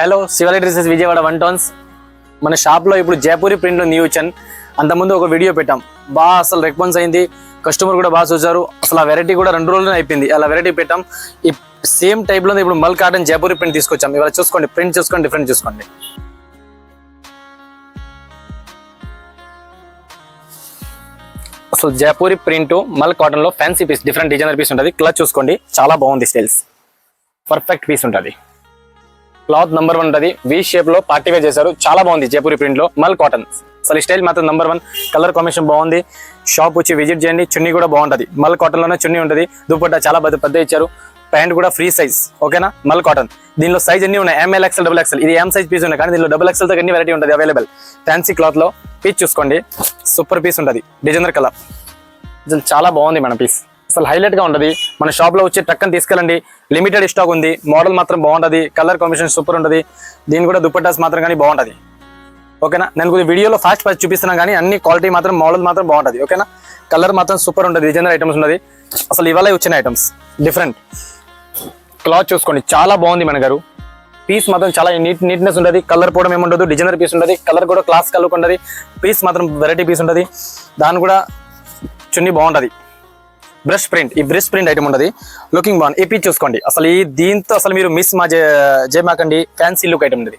Hello శివాలయ dresses Vijayawada 1 towns మన షాప్లో ఇప్పుడు జైపూరి ప్రింట్లో న్యూ వచ్చాను. అంతకుముందు ఒక వీడియో పెట్టాం, బాగా అసలు రెస్పాన్స్ అయింది, కస్టమర్ కూడా బాగా చూసారు. అసలు ఆ వెరైటీ కూడా 2 రోజుల్లో అయిపోయింది. అలా వెరైటీ పెట్టాం. ఈ సేమ్ టైప్లో ఇప్పుడు మల్ కాటన్ జైపూరి ప్రింట్ తీసుకొచ్చాం. ఇవాళ చూసుకోండి, ప్రింట్ చూసుకోండి, డిఫరెంట్ చూసుకోండి. అసలు జైపూరి ప్రింట్ మల్ కాటన్ లో fancy piece, different designer piece ఉంటుంది. క్లాత్ చూసుకోండి, చాలా బాగుంది, స్టైల్స్ పర్ఫెక్ట్ పీస్ ఉంటుంది. క్లాత్ నంబర్ 1 ఉంటుంది, వి షేప్ లో పార్టీ వేర్ చేశారు, చాలా బాగుంది. జైపూరి ప్రింట్ లో మల్ కాటన్ అసలు ఈ స్టైల్ మాత్రం నంబర్ 1. కలర్ కాంబినేషన్ బాగుంది. షాప్ వచ్చి విజిట్ చేయండి. చున్నీ కూడా బాగుంటుంది, మల్ కాటన్ లోనే చున్నీ ఉంటుంది. దుపట్టా చాలా పెద్ద ఇచ్చారు. ప్యాంట్ కూడా ఫ్రీ సైజ్, ఓకేనా. మల్ కాటన్ దీనిలో సైజ్ అన్ని ఉన్నాయి, ఎంఎల్ ఎక్సెల్ డబుల్ ఎక్సెల్. ఇది ఎం సైజ్ పీస్ ఉన్నాయి, కానీ దీనిలో డబుల్ ఎక్సెల్ తో అన్ని వెరైటీ ఉంటుంది అవైలబుల్. ఫ్యాన్సీ క్లాత్ లో పీస్ చూసుకోండి, సూపర్ పీస్ ఉంటుంది. డిజైనర్ కలర్ చాలా బాగుంది మేడం పీస్, అసలు హైలైట్ గా ఉంటుంది. మన షాప్ లో వచ్చి టక్కని తీసుకెళ్ళండి. లిమిటెడ్ స్టాక్ ఉంది, మోడల్ మాత్రం బాగుంటుంది, కలర్ కాంబినేషన్ సూపర్ ఉంటుంది. దీని కూడా దుపట్టాస్ మాత్రం కానీ బాగుంటుంది, ఓకేనా. నేను కొద్దిగా వీడియోలో ఫాస్ట్ చూపిస్తున్నాను, కానీ అన్ని క్వాలిటీ మాత్రం మోడల్ మాత్రం బాగుంటుంది, ఓకేనా. కలర్ మాత్రం సూపర్ ఉంటుంది, డిజైనర్ ఐటమ్స్ ఉన్నది. అసలు ఇవాళ వచ్చిన ఐటమ్స్ డిఫరెంట్. క్లాత్ చూసుకోండి, చాలా బాగుంది మన గారు. పీస్ మాత్రం చాలా నీట్నెస్ ఉంటుంది. కలర్ పోవడం ఏముండదు, డిజైనర్ పీస్ ఉంటుంది. కలర్ కూడా క్లాస్ కలర్ ఉంటుంది. పీస్ మాత్రం వెరైటీ పీస్ ఉంటుంది. దాని కూడా చున్నీ బాగుంటుంది. బ్రష్ ప్రింట్, ఈ బ్రష్ ప్రింట్ ఐటమ్ ఉంటుంది, లుకింగ్ బాగుంది. ఈ పీస్ చూసుకోండి, అసలు ఈ దీంతో అసలు మీరు మిస్ చేయమాకండి. ఫ్యాన్సీ లుక్ ఐటమ్ ఉంటుంది,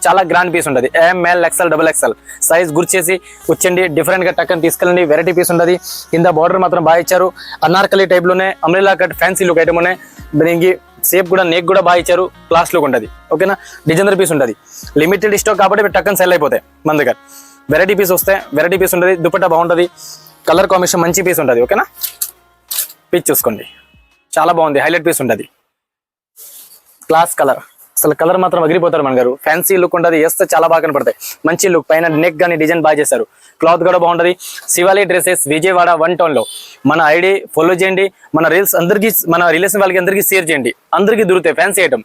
చాలా గ్రాండ్ పీస్ ఉంటుంది. M L XL double XL size గుర్చేసి వచ్చండి, డిఫరెంట్ గా టక్కని తీసుకెళ్ళండి. వెరైటీ పీస్ ఉంటుంది. కింద బార్డర్ మాత్రం బాగా ఇచ్చారు, అనార్కలి టైప్ లోనే umbrella cut fancy look item ఉన్నాయి. దీనికి సేప్ కూడా నెక్ కూడా బాగా ఇచ్చారు, క్లాస్ లుక్ ఉంటుంది, ఓకేనా. డిజైనర్ పీస్ ఉంటుంది, లిమిటెడ్ స్టాక్ కాబట్టి టక్కని సెల్ అయిపోతాయి మన దగ్గర. వెరైటీ పీస్ వస్తే వెరైటీ పీస్ ఉంటుంది, దుపట్టా బాగుంటుంది, కలర్ కాంబినేషన్ మంచి పీస్ ఉంటుంది, ఓకేనా. పీస్ చూసుకోండి, చాలా బాగుంది, హైలైట్ పీస్ ఉంటుంది. క్లాస్ కలర్, అసలు కలర్ మాత్రం అగిరిపోతారు మన గారు. ఫ్యాన్సీ లుక్ ఉంటుంది, వేస్తే చాలా బాగా కనపడతాయి. మంచి లుక్, పైన నెక్ కానీ డిజైన్ బాగా చేశారు. క్లాత్ కూడా బాగుంటుంది. శివాలయ డ్రెస్సెస్ విజయవాడ 1 టౌన్ లో మన ఐడి ఫాలో చేయండి. మన రీల్స్ అందరికీ, మన రిలేషన్ వాళ్ళకి అందరికీ షేర్ చేయండి. అందరికీ దొరుకుతాయి ఫ్యాన్సీ ఐటమ్.